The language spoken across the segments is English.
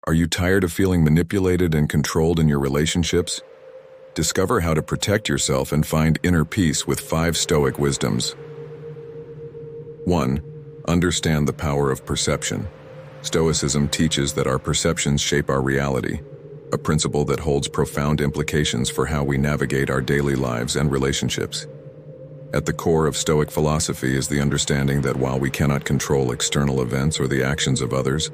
Are you tired of feeling manipulated and controlled in your relationships? Discover how to protect yourself and find inner peace with 5 Stoic wisdoms. 1. Understand the power of perception. Stoicism teaches that our perceptions shape our reality, a principle that holds profound implications for how we navigate our daily lives and relationships. At the core of Stoic philosophy is the understanding that while we cannot control external events or the actions of others,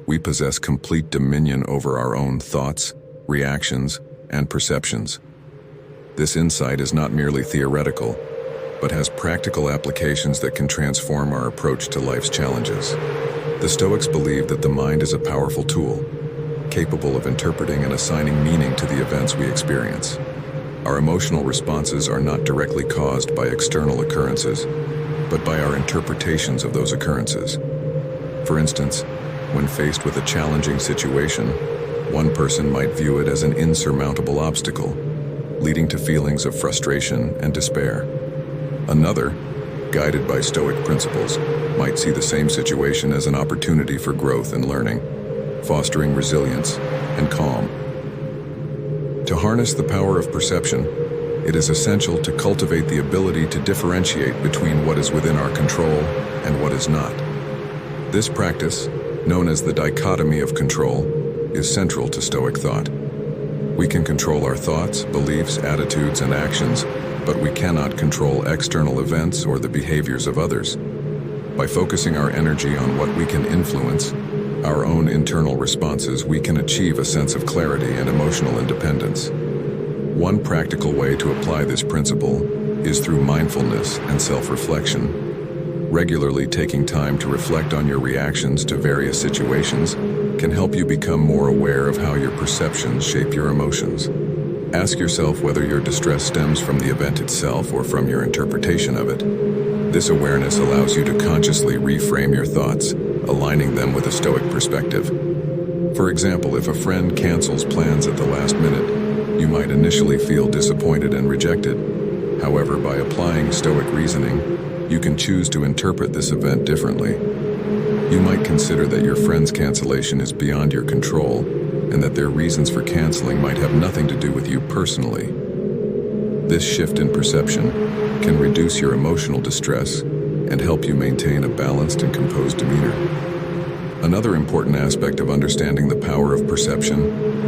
we possess complete dominion over our own thoughts, reactions, and perceptions. This insight is not merely theoretical, but has practical applications that can transform our approach to life's challenges. The Stoics believe that the mind is a powerful tool, capable of interpreting and assigning meaning to the events we experience. Our emotional responses are not directly caused by external occurrences, but by our interpretations of those occurrences. For instance, when faced with a challenging situation, one person might view it as an insurmountable obstacle, leading to feelings of frustration and despair. Another, guided by Stoic principles, might see the same situation as an opportunity for growth and learning, fostering resilience and calm. To harness the power of perception, it is essential to cultivate the ability to differentiate between what is within our control and what is not. This practice, known as the dichotomy of control, is central to Stoic thought. We can control our thoughts, beliefs, attitudes, and actions, but we cannot control external events or the behaviors of others. By focusing our energy on what we can influence, our own internal responses, we can achieve a sense of clarity and emotional independence. One practical way to apply this principle is through mindfulness and self-reflection. Regularly taking time to reflect on your reactions to various situations can help you become more aware of how your perceptions shape your emotions. Ask yourself whether your distress stems from the event itself or from your interpretation of it. This awareness allows you to consciously reframe your thoughts, aligning them with a Stoic perspective. For example, if a friend cancels plans at the last minute, you might initially feel disappointed and rejected. However, by applying Stoic reasoning, you can choose to interpret this event differently. You might consider that your friend's cancellation is beyond your control, and that their reasons for canceling might have nothing to do with you personally. This shift in perception can reduce your emotional distress and help you maintain a balanced and composed demeanor. Another important aspect of understanding the power of perception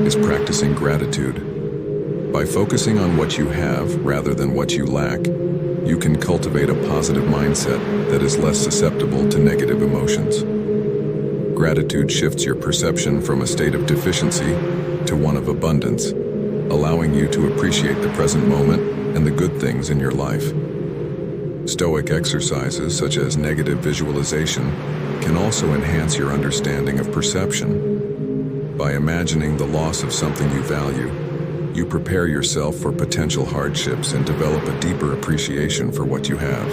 is practicing gratitude. By focusing on what you have rather than what you lack, you can cultivate a positive mindset that is less susceptible to negative emotions. Gratitude shifts your perception from a state of deficiency to one of abundance, allowing you to appreciate the present moment and the good things in your life. Stoic exercises such as negative visualization can also enhance your understanding of perception. By imagining the loss of something you value, you prepare yourself for potential hardships and develop a deeper appreciation for what you have.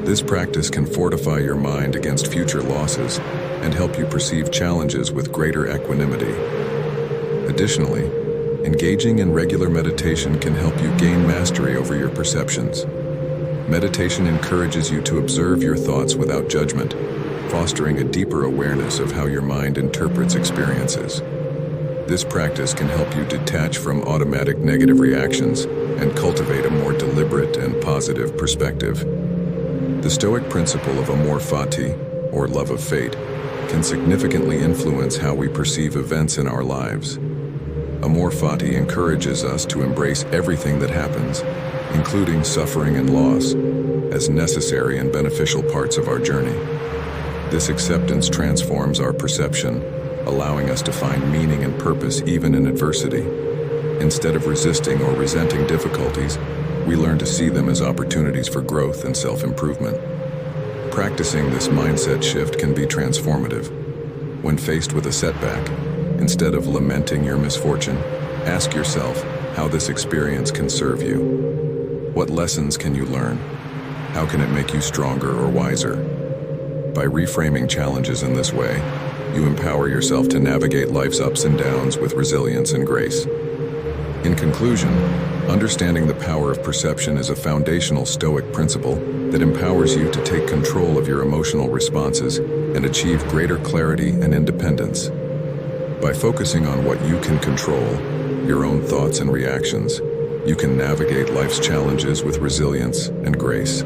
This practice can fortify your mind against future losses and help you perceive challenges with greater equanimity. Additionally, engaging in regular meditation can help you gain mastery over your perceptions. Meditation encourages you to observe your thoughts without judgment, fostering a deeper awareness of how your mind interprets experiences. This practice can help you detach from automatic negative reactions and cultivate a more deliberate and positive perspective. The Stoic principle of amor fati, or love of fate, can significantly influence how we perceive events in our lives. Amor fati encourages us to embrace everything that happens, including suffering and loss, as necessary and beneficial parts of our journey. This acceptance transforms our perception, allowing us to find meaning and purpose even in adversity. Instead of resisting or resenting difficulties, we learn to see them as opportunities for growth and self-improvement. Practicing this mindset shift can be transformative. When faced with a setback, instead of lamenting your misfortune, ask yourself how this experience can serve you. What lessons can you learn? How can it make you stronger or wiser? By reframing challenges in this way, you empower yourself to navigate life's ups and downs with resilience and grace. In conclusion, understanding the power of perception is a foundational Stoic principle that empowers you to take control of your emotional responses and achieve greater clarity and independence. By focusing on what you can control, your own thoughts and reactions, you can navigate life's challenges with resilience and grace.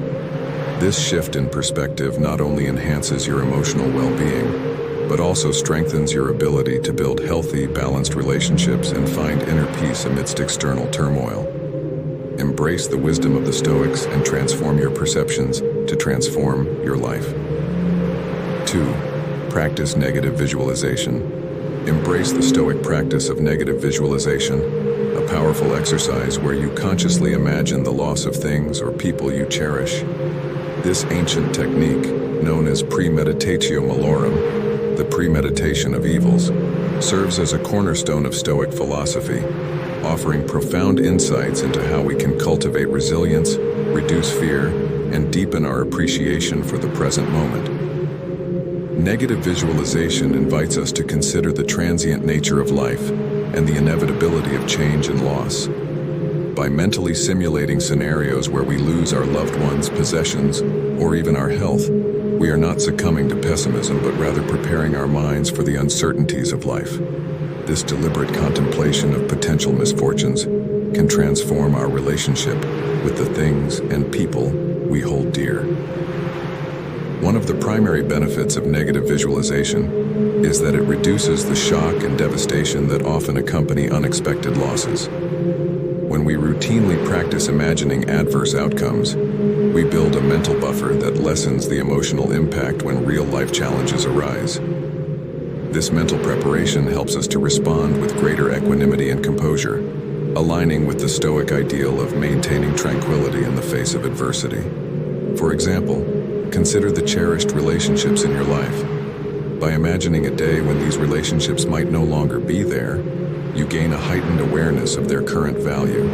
This shift in perspective not only enhances your emotional well-being, but also strengthens your ability to build healthy, balanced relationships and find inner peace amidst external turmoil. Embrace the wisdom of the Stoics and transform your perceptions to transform your life. 2. Practice negative visualization. Embrace the Stoic practice of negative visualization, a powerful exercise where you consciously imagine the loss of things or people you cherish. This ancient technique, known as premeditatio malorum, the premeditation of evils, serves as a cornerstone of Stoic philosophy, offering profound insights into how we can cultivate resilience, reduce fear, and deepen our appreciation for the present moment. Negative visualization invites us to consider the transient nature of life and the inevitability of change and loss. By mentally simulating scenarios where we lose our loved ones, possessions, or even our health, we are not succumbing to pessimism but rather preparing our minds for the uncertainties of life. This deliberate contemplation of potential misfortunes can transform our relationship with the things and people we hold dear. One of the primary benefits of negative visualization is that it reduces the shock and devastation that often accompany unexpected losses. When we routinely practice imagining adverse outcomes, we build a mental buffer that lessens the emotional impact when real-life challenges arise. This mental preparation helps us to respond with greater equanimity and composure, aligning with the Stoic ideal of maintaining tranquility in the face of adversity. For example, consider the cherished relationships in your life. By imagining a day when these relationships might no longer be there, you gain a heightened awareness of their current value.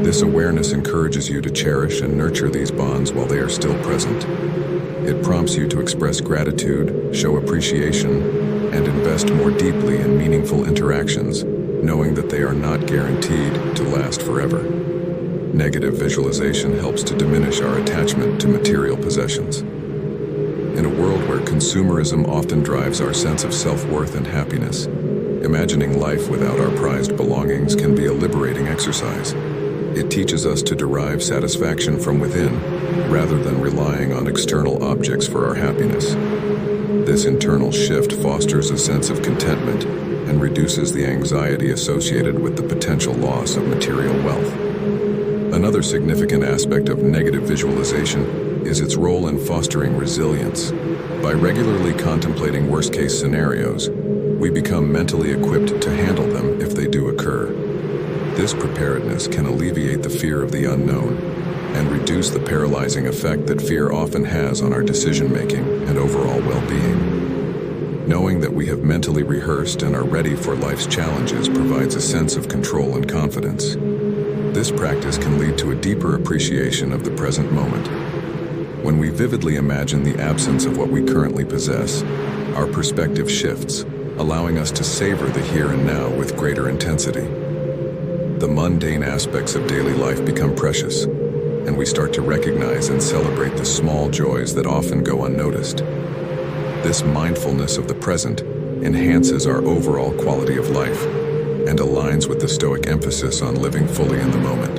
This awareness encourages you to cherish and nurture these bonds while they are still present. It prompts you to express gratitude, show appreciation, and invest more deeply in meaningful interactions, knowing that they are not guaranteed to last forever. Negative visualization helps to diminish our attachment to material possessions. In a world where consumerism often drives our sense of self-worth and happiness, imagining life without our prized belongings can be a liberating exercise. It teaches us to derive satisfaction from within, rather than relying on external objects for our happiness. This internal shift fosters a sense of contentment and reduces the anxiety associated with the potential loss of material wealth. Another significant aspect of negative visualization is its role in fostering resilience. By regularly contemplating worst-case scenarios, we become mentally equipped to handle them if they do occur. This preparedness can alleviate the fear of the unknown and reduce the paralyzing effect that fear often has on our decision-making and overall well-being. Knowing that we have mentally rehearsed and are ready for life's challenges provides a sense of control and confidence. This practice can lead to a deeper appreciation of the present moment. When we vividly imagine the absence of what we currently possess, our perspective shifts, allowing us to savor the here and now with greater intensity. The mundane aspects of daily life become precious, and we start to recognize and celebrate the small joys that often go unnoticed. This mindfulness of the present enhances our overall quality of life and aligns with the Stoic emphasis on living fully in the moment.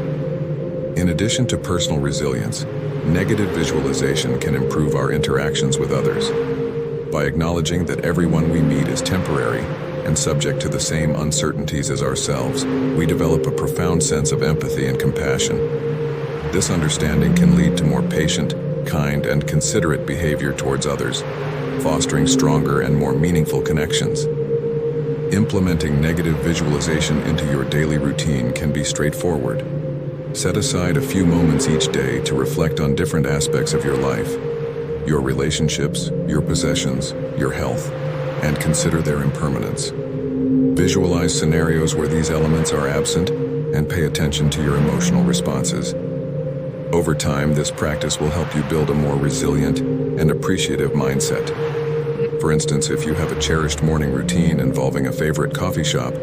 In addition to personal resilience, negative visualization can improve our interactions with others. By acknowledging that everyone we meet is temporary and subject to the same uncertainties as ourselves, we develop a profound sense of empathy and compassion. This understanding can lead to more patient, kind, and considerate behavior towards others, fostering stronger and more meaningful connections. Implementing negative visualization into your daily routine can be straightforward. Set aside a few moments each day to reflect on different aspects of your life, your relationships, your possessions, your health, and consider their impermanence. Visualize scenarios where these elements are absent and pay attention to your emotional responses. Over time, this practice will help you build a more resilient and appreciative mindset. For instance, if you have a cherished morning routine involving a favorite coffee shop,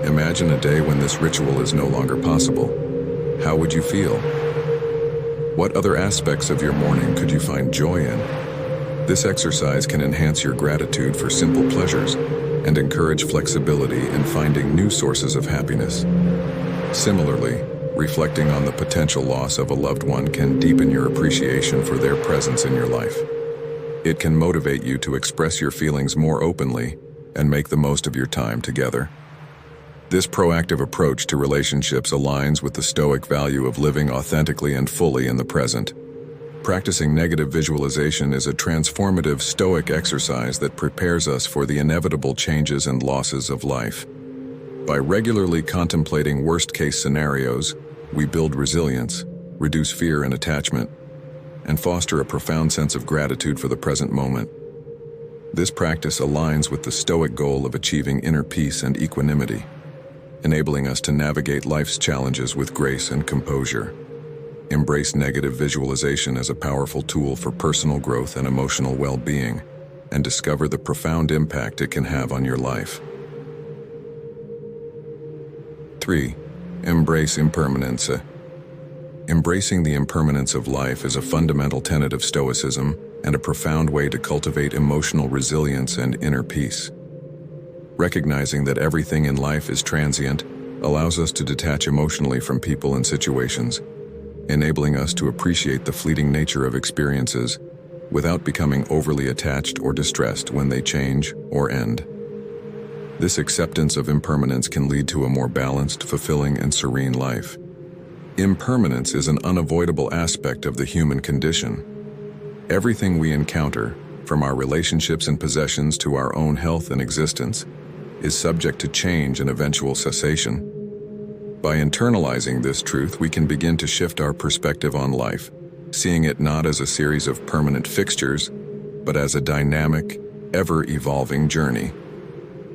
imagine a day when this ritual is no longer possible. How would you feel? What other aspects of your morning could you find joy in? This exercise can enhance your gratitude for simple pleasures and encourage flexibility in finding new sources of happiness. Similarly, reflecting on the potential loss of a loved one can deepen your appreciation for their presence in your life. It can motivate you to express your feelings more openly and make the most of your time together. This proactive approach to relationships aligns with the Stoic value of living authentically and fully in the present. Practicing negative visualization is a transformative Stoic exercise that prepares us for the inevitable changes and losses of life. By regularly contemplating worst-case scenarios, we build resilience, reduce fear and attachment, and foster a profound sense of gratitude for the present moment. This practice aligns with the Stoic goal of achieving inner peace and equanimity, enabling us to navigate life's challenges with grace and composure. Embrace negative visualization as a powerful tool for personal growth and emotional well-being, and discover the profound impact it can have on your life. 3. Embrace impermanence. Embracing the impermanence of life is a fundamental tenet of Stoicism and a profound way to cultivate emotional resilience and inner peace. Recognizing that everything in life is transient allows us to detach emotionally from people and situations, enabling us to appreciate the fleeting nature of experiences without becoming overly attached or distressed when they change or end. This acceptance of impermanence can lead to a more balanced, fulfilling, and serene life. Impermanence is an unavoidable aspect of the human condition. Everything we encounter, from our relationships and possessions to our own health and existence, is subject to change and eventual cessation. By internalizing this truth, we can begin to shift our perspective on life, seeing it not as a series of permanent fixtures, but as a dynamic, ever-evolving journey.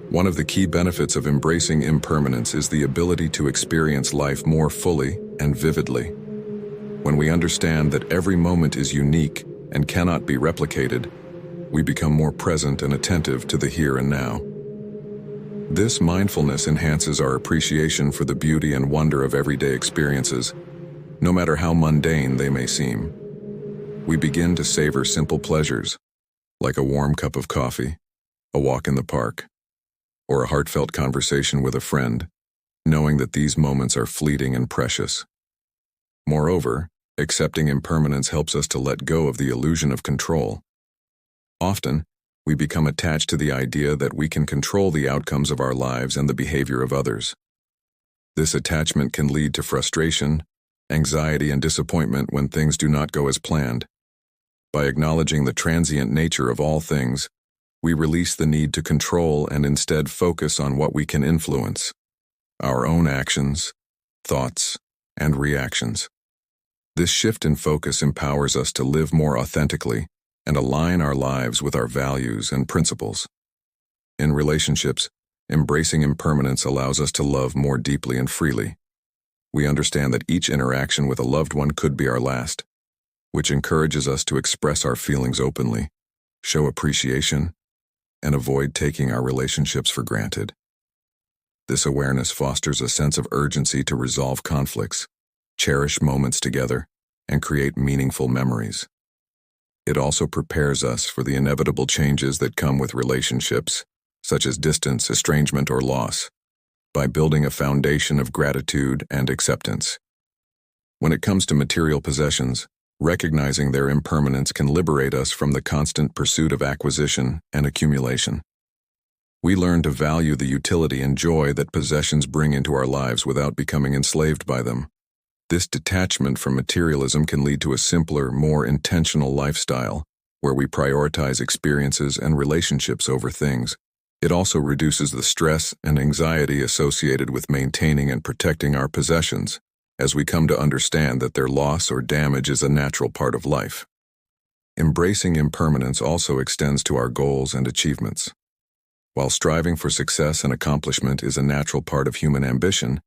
One of the key benefits of embracing impermanence is the ability to experience life more fully and vividly. When we understand that every moment is unique and cannot be replicated, we become more present and attentive to the here and now. This mindfulness enhances our appreciation for the beauty and wonder of everyday experiences, no matter how mundane they may seem. We begin to savor simple pleasures, like a warm cup of coffee, a walk in the park, or a heartfelt conversation with a friend, knowing that these moments are fleeting and precious. Moreover, accepting impermanence helps us to let go of the illusion of control. Often, we become attached to the idea that we can control the outcomes of our lives and the behavior of others. This attachment can lead to frustration, anxiety, and disappointment when things do not go as planned. By acknowledging the transient nature of all things, we release the need to control and instead focus on what we can influence: our own actions, thoughts, and reactions. This shift in focus empowers us to live more authentically and align our lives with our values and principles. In relationships, embracing impermanence allows us to love more deeply and freely. We understand that each interaction with a loved one could be our last, which encourages us to express our feelings openly, show appreciation, and avoid taking our relationships for granted. This awareness fosters a sense of urgency to resolve conflicts, cherish moments together, and create meaningful memories. It also prepares us for the inevitable changes that come with relationships, such as distance, estrangement, or loss, by building a foundation of gratitude and acceptance. When it comes to material possessions, recognizing their impermanence can liberate us from the constant pursuit of acquisition and accumulation. We learn to value the utility and joy that possessions bring into our lives without becoming enslaved by them. This detachment from materialism can lead to a simpler, more intentional lifestyle, where we prioritize experiences and relationships over things. It also reduces the stress and anxiety associated with maintaining and protecting our possessions, as we come to understand that their loss or damage is a natural part of life. Embracing impermanence also extends to our goals and achievements. While striving for success and accomplishment is a natural part of human ambition,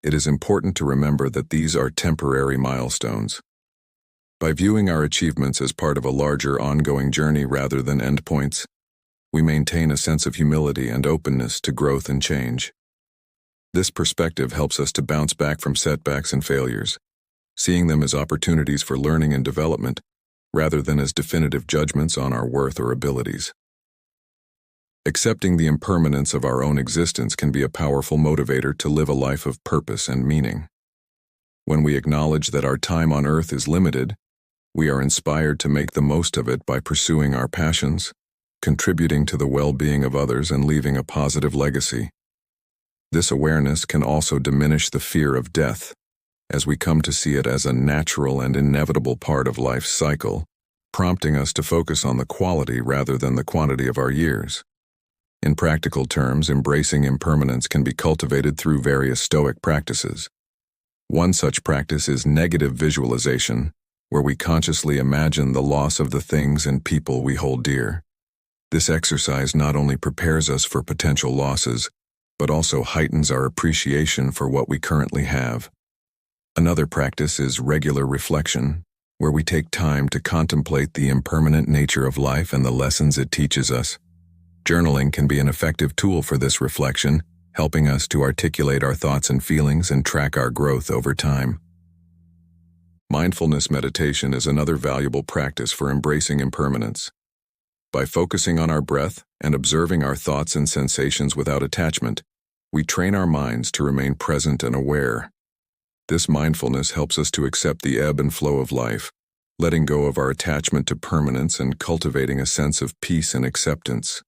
it is important to remember that these are temporary milestones. By viewing our achievements as part of a larger ongoing journey rather than endpoints, we maintain a sense of humility and openness to growth and change. This perspective helps us to bounce back from setbacks and failures, seeing them as opportunities for learning and development, rather than as definitive judgments on our worth or abilities. Accepting the impermanence of our own existence can be a powerful motivator to live a life of purpose and meaning. When we acknowledge that our time on earth is limited, we are inspired to make the most of it by pursuing our passions, contributing to the well-being of others, and leaving a positive legacy. This awareness can also diminish the fear of death, as we come to see it as a natural and inevitable part of life's cycle, prompting us to focus on the quality rather than the quantity of our years. In practical terms, embracing impermanence can be cultivated through various Stoic practices. One such practice is negative visualization, where we consciously imagine the loss of the things and people we hold dear. This exercise not only prepares us for potential losses, but also heightens our appreciation for what we currently have. Another practice is regular reflection, where we take time to contemplate the impermanent nature of life and the lessons it teaches us. Journaling can be an effective tool for this reflection, helping us to articulate our thoughts and feelings and track our growth over time. Mindfulness meditation is another valuable practice for embracing impermanence. By focusing on our breath and observing our thoughts and sensations without attachment, we train our minds to remain present and aware. This mindfulness helps us to accept the ebb and flow of life, letting go of our attachment to permanence and cultivating a sense of peace and acceptance.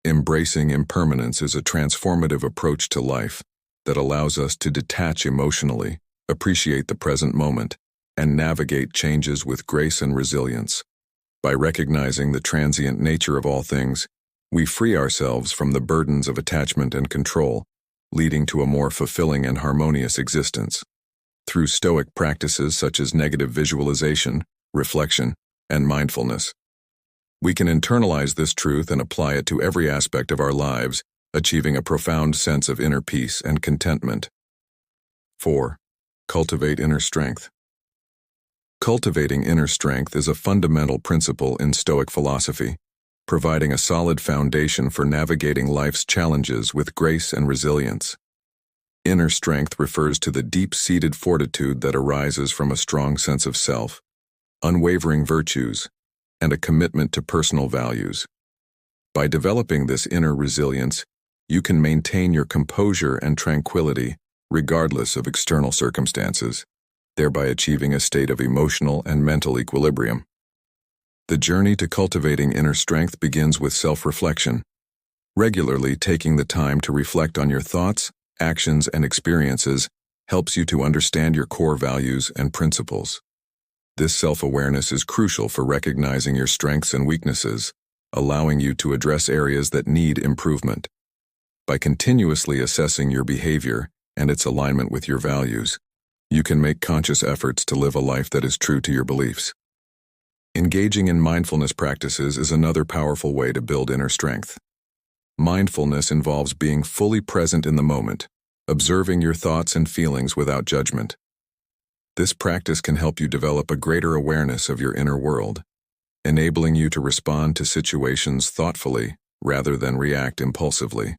Embracing impermanence is a transformative approach to life that allows us to detach emotionally, appreciate the present moment, and navigate changes with grace and resilience. By recognizing the transient nature of all things, we free ourselves from the burdens of attachment and control, leading to a more fulfilling and harmonious existence. Through Stoic practices such as negative visualization, reflection, and mindfulness, we can internalize this truth and apply it to every aspect of our lives, achieving a profound sense of inner peace and contentment. 4. Cultivate inner strength. Cultivating inner strength is a fundamental principle in Stoic philosophy, providing a solid foundation for navigating life's challenges with grace and resilience. Inner strength refers to the deep-seated fortitude that arises from a strong sense of self, unwavering virtues, and a commitment to personal values. By developing this inner resilience, you can maintain your composure and tranquility regardless of external circumstances, thereby achieving a state of emotional and mental equilibrium. The journey to cultivating inner strength begins with self-reflection. Regularly taking the time to reflect on your thoughts, actions, and experiences helps you to understand your core values and principles. This self-awareness is crucial for recognizing your strengths and weaknesses, allowing you to address areas that need improvement. By continuously assessing your behavior and its alignment with your values, you can make conscious efforts to live a life that is true to your beliefs. Engaging in mindfulness practices is another powerful way to build inner strength. Mindfulness involves being fully present in the moment, observing your thoughts and feelings without judgment. This practice can help you develop a greater awareness of your inner world, enabling you to respond to situations thoughtfully rather than react impulsively.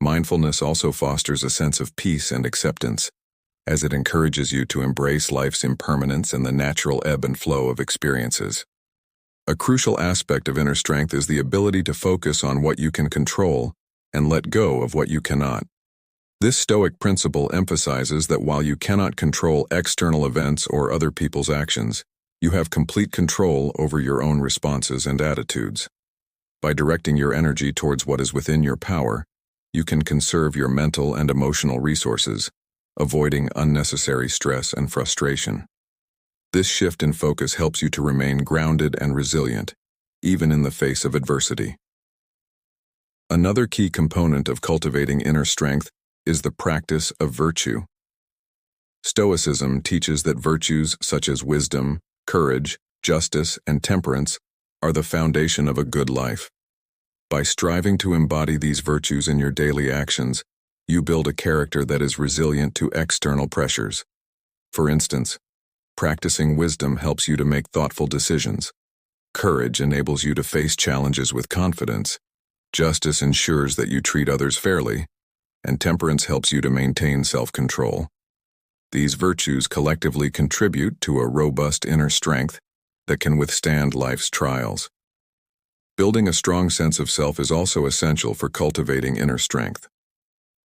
Mindfulness also fosters a sense of peace and acceptance, as it encourages you to embrace life's impermanence and the natural ebb and flow of experiences. A crucial aspect of inner strength is the ability to focus on what you can control and let go of what you cannot. This Stoic principle emphasizes that while you cannot control external events or other people's actions, you have complete control over your own responses and attitudes. By directing your energy towards what is within your power, you can conserve your mental and emotional resources, avoiding unnecessary stress and frustration. This shift in focus helps you to remain grounded and resilient, even in the face of adversity. Another key component of cultivating inner strength is the practice of virtue. Stoicism teaches that virtues such as wisdom, courage, justice, and temperance are the foundation of a good life. By striving to embody these virtues in your daily actions, you build a character that is resilient to external pressures. For instance, practicing wisdom helps you to make thoughtful decisions. Courage enables you to face challenges with confidence. Justice ensures that you treat others fairly, and temperance helps you to maintain self-control. These virtues collectively contribute to a robust inner strength that can withstand life's trials. Building a strong sense of self is also essential for cultivating inner strength.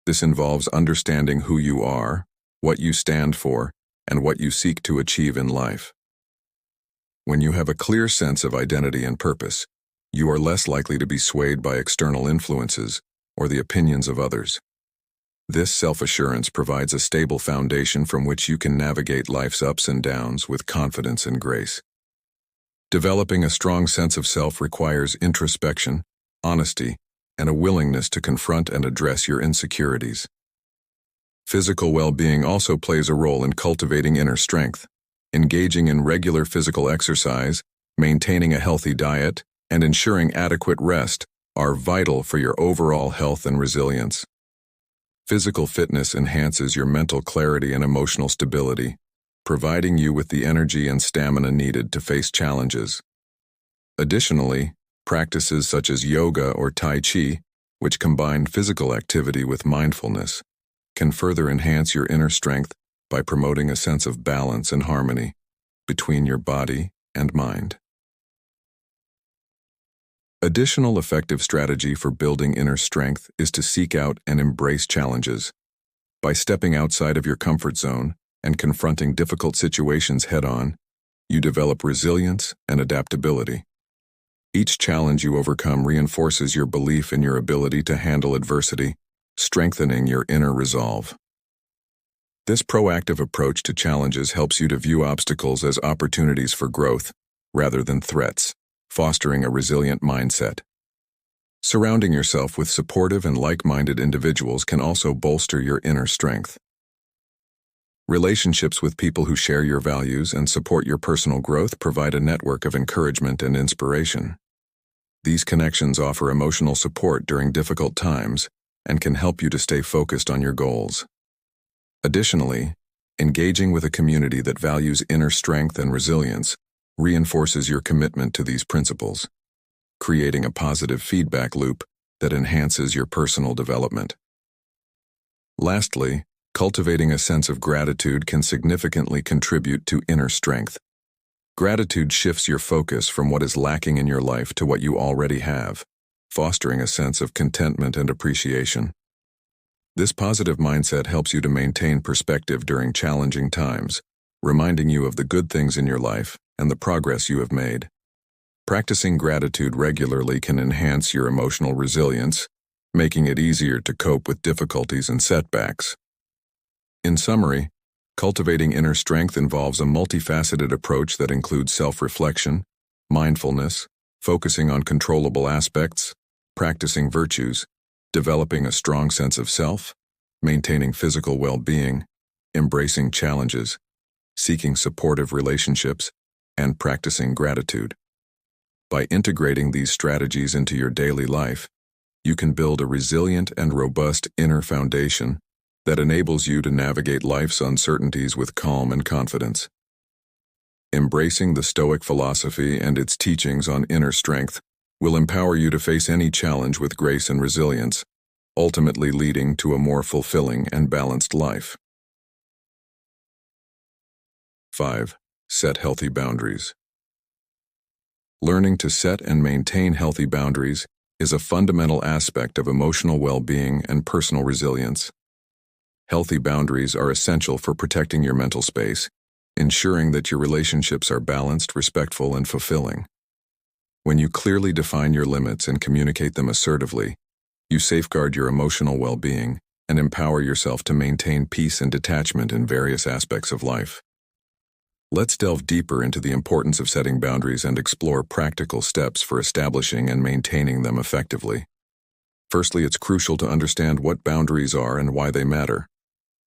This involves understanding who you are, what you stand for, and what you seek to achieve in life. When you have a clear sense of identity and purpose, you are less likely to be swayed by external influences or the opinions of others. This self-assurance provides a stable foundation from which you can navigate life's ups and downs with confidence and grace. Developing a strong sense of self requires introspection, honesty, and a willingness to confront and address your insecurities. Physical well-being also plays a role in cultivating inner strength. Engaging in regular physical exercise, maintaining a healthy diet, and ensuring adequate rest are vital for your overall health and resilience. Physical fitness enhances your mental clarity and emotional stability, providing you with the energy and stamina needed to face challenges. Additionally, practices such as yoga or Tai Chi, which combine physical activity with mindfulness, can further enhance your inner strength by promoting a sense of balance and harmony between your body and mind. Additional effective strategy for building inner strength is to seek out and embrace challenges. By stepping outside of your comfort zone and confronting difficult situations head-on, you develop resilience and adaptability. Each challenge you overcome reinforces your belief in your ability to handle adversity, strengthening your inner resolve. This proactive approach to challenges helps you to view obstacles as opportunities for growth rather than threats, fostering a resilient mindset. Surrounding yourself with supportive and like-minded individuals can also bolster your inner strength. Relationships with people who share your values and support your personal growth provide a network of encouragement and inspiration. These connections offer emotional support during difficult times and can help you to stay focused on your goals. Additionally, engaging with a community that values inner strength and resilience reinforces your commitment to these principles, creating a positive feedback loop that enhances your personal development. Lastly, cultivating a sense of gratitude can significantly contribute to inner strength. Gratitude shifts your focus from what is lacking in your life to what you already have, fostering a sense of contentment and appreciation. This positive mindset helps you to maintain perspective during challenging times, reminding you of the good things in your life and the progress you have made. Practicing gratitude regularly can enhance your emotional resilience, making it easier to cope with difficulties and setbacks. In summary, cultivating inner strength involves a multifaceted approach that includes self-reflection, mindfulness, focusing on controllable aspects, practicing virtues, developing a strong sense of self, maintaining physical well-being, embracing challenges, seeking supportive relationships, and practicing gratitude. By integrating these strategies into your daily life, you can build a resilient and robust inner foundation that enables you to navigate life's uncertainties with calm and confidence. Embracing the Stoic philosophy and its teachings on inner strength will empower you to face any challenge with grace and resilience, ultimately leading to a more fulfilling and balanced life. 5. Set healthy boundaries. Learning to set and maintain healthy boundaries is a fundamental aspect of emotional well-being and personal resilience. Healthy boundaries are essential for protecting your mental space, ensuring that your relationships are balanced, respectful, and fulfilling. When you clearly define your limits and communicate them assertively, you safeguard your emotional well-being and empower yourself to maintain peace and detachment in various aspects of life. Let's delve deeper into the importance of setting boundaries and explore practical steps for establishing and maintaining them effectively. Firstly, it's crucial to understand what boundaries are and why they matter.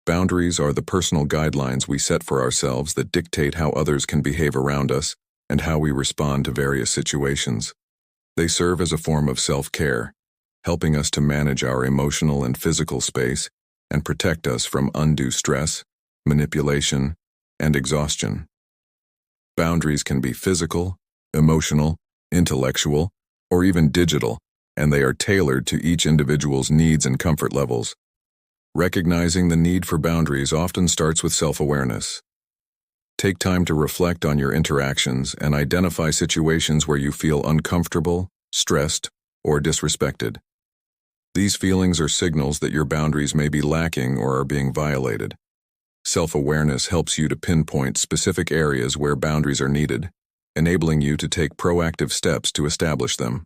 Boundaries are the personal guidelines we set for ourselves that dictate how others can behave around us and how we respond to various situations. They serve as a form of self-care, helping us to manage our emotional and physical space and protect us from undue stress, manipulation, and exhaustion. Boundaries can be physical, emotional, intellectual, or even digital, and they are tailored to each individual's needs and comfort levels. Recognizing the need for boundaries often starts with self-awareness. Take time to reflect on your interactions and identify situations where you feel uncomfortable stressed, or disrespected. These feelings are signals that your boundaries may be lacking or are being violated. Self-awareness helps you to pinpoint specific areas where boundaries are needed, enabling you to take proactive steps to establish them.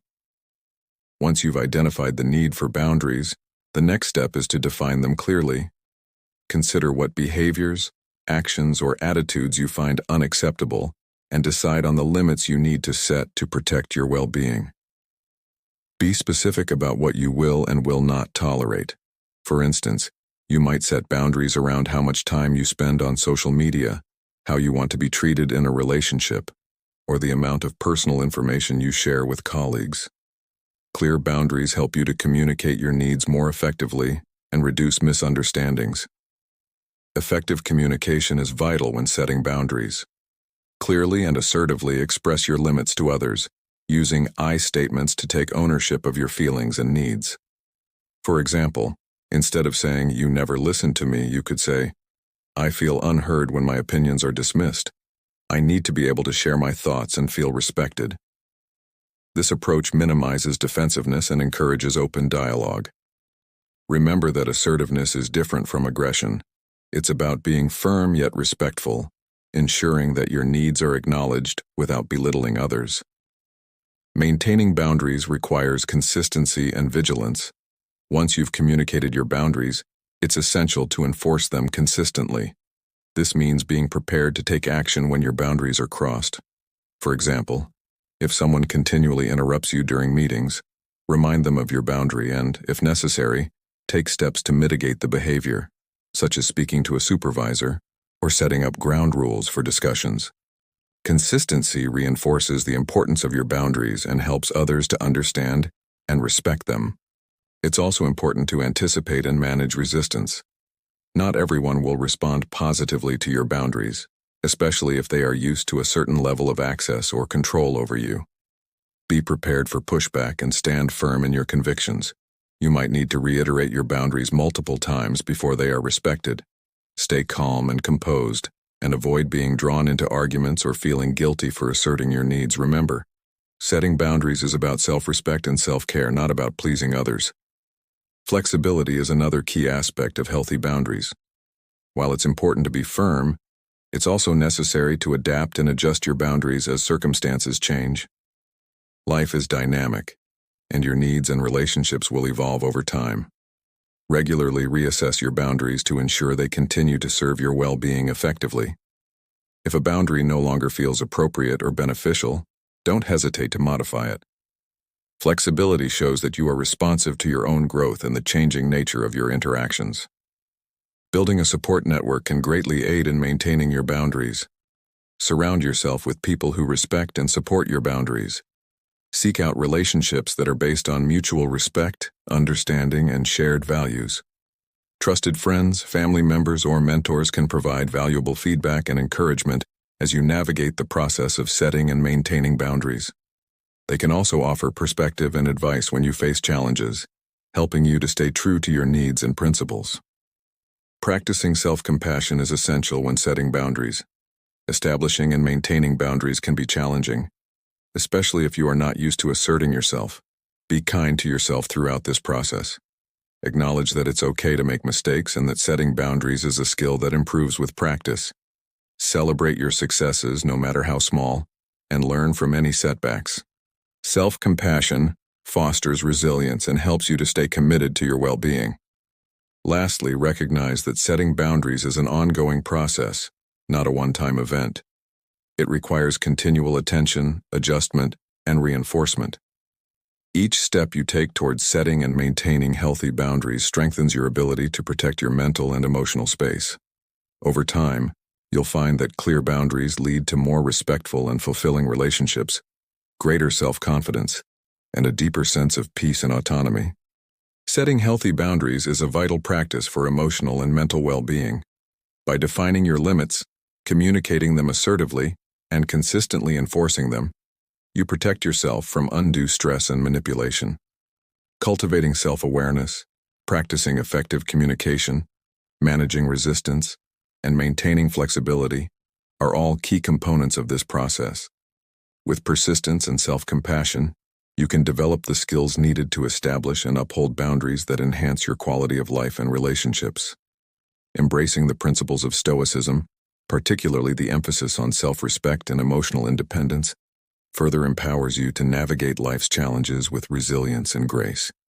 Once you've identified the need for boundaries, the next step is to define them clearly. Consider what behaviors, actions, or attitudes you find unacceptable, and decide on the limits you need to set to protect your well-being. Be specific about what you will and will not tolerate. For instance, you might set boundaries around how much time you spend on social media, how you want to be treated in a relationship, or the amount of personal information you share with colleagues. Clear boundaries help you to communicate your needs more effectively and reduce misunderstandings. Effective communication is vital when setting boundaries. Clearly and assertively express your limits to others, using I statements to take ownership of your feelings and needs. For example, instead of saying, "You never listen to me," you could say, "I feel unheard when my opinions are dismissed. I need to be able to share my thoughts and feel respected." This approach minimizes defensiveness and encourages open dialogue. Remember that assertiveness is different from aggression. It's about being firm yet respectful, ensuring that your needs are acknowledged without belittling others. Maintaining boundaries requires consistency and vigilance. Once you've communicated your boundaries, it's essential to enforce them consistently. This means being prepared to take action when your boundaries are crossed. For example, if someone continually interrupts you during meetings, remind them of your boundary and, if necessary, take steps to mitigate the behavior, such as speaking to a supervisor or setting up ground rules for discussions. Consistency reinforces the importance of your boundaries and helps others to understand and respect them. It's also important to anticipate and manage resistance. Not everyone will respond positively to your boundaries, especially if they are used to a certain level of access or control over you. Be prepared for pushback and stand firm in your convictions. You might need to reiterate your boundaries multiple times before they are respected. Stay calm and composed, and avoid being drawn into arguments or feeling guilty for asserting your needs. Remember, setting boundaries is about self-respect and self-care, not about pleasing others. Flexibility is another key aspect of healthy boundaries. While it's important to be firm, it's also necessary to adapt and adjust your boundaries as circumstances change. Life is dynamic, and your needs and relationships will evolve over time. Regularly reassess your boundaries to ensure they continue to serve your well-being effectively. If a boundary no longer feels appropriate or beneficial, don't hesitate to modify it. Flexibility shows that you are responsive to your own growth and the changing nature of your interactions. Building a support network can greatly aid in maintaining your boundaries. Surround yourself with people who respect and support your boundaries. Seek out relationships that are based on mutual respect, understanding, and shared values. Trusted friends, family members, or mentors can provide valuable feedback and encouragement as you navigate the process of setting and maintaining boundaries. They can also offer perspective and advice when you face challenges, helping you to stay true to your needs and principles. Practicing self-compassion is essential when setting boundaries. Establishing and maintaining boundaries can be challenging, especially if you are not used to asserting yourself. Be kind to yourself throughout this process. Acknowledge that it's okay to make mistakes and that setting boundaries is a skill that improves with practice. Celebrate your successes, no matter how small, and learn from any setbacks. Self-compassion fosters resilience and helps you to stay committed to your well-being. Lastly, recognize that setting boundaries is an ongoing process, not a one-time event. It requires continual attention, adjustment, and reinforcement. Each step you take towards setting and maintaining healthy boundaries strengthens your ability to protect your mental and emotional space. Over time, you'll find that clear boundaries lead to more respectful and fulfilling relationships, greater self-confidence, and a deeper sense of peace and autonomy. Setting healthy boundaries is a vital practice for emotional and mental well-being. By defining your limits, communicating them assertively, and consistently enforcing them, you protect yourself from undue stress and manipulation. Cultivating self-awareness, practicing effective communication, managing resistance, and maintaining flexibility are all key components of this process. With persistence and self-compassion, You can develop the skills needed to establish and uphold boundaries that enhance your quality of life and relationships. Embracing the principles of Stoicism, particularly the emphasis on self-respect and emotional independence, further empowers you to navigate life's challenges with resilience and grace.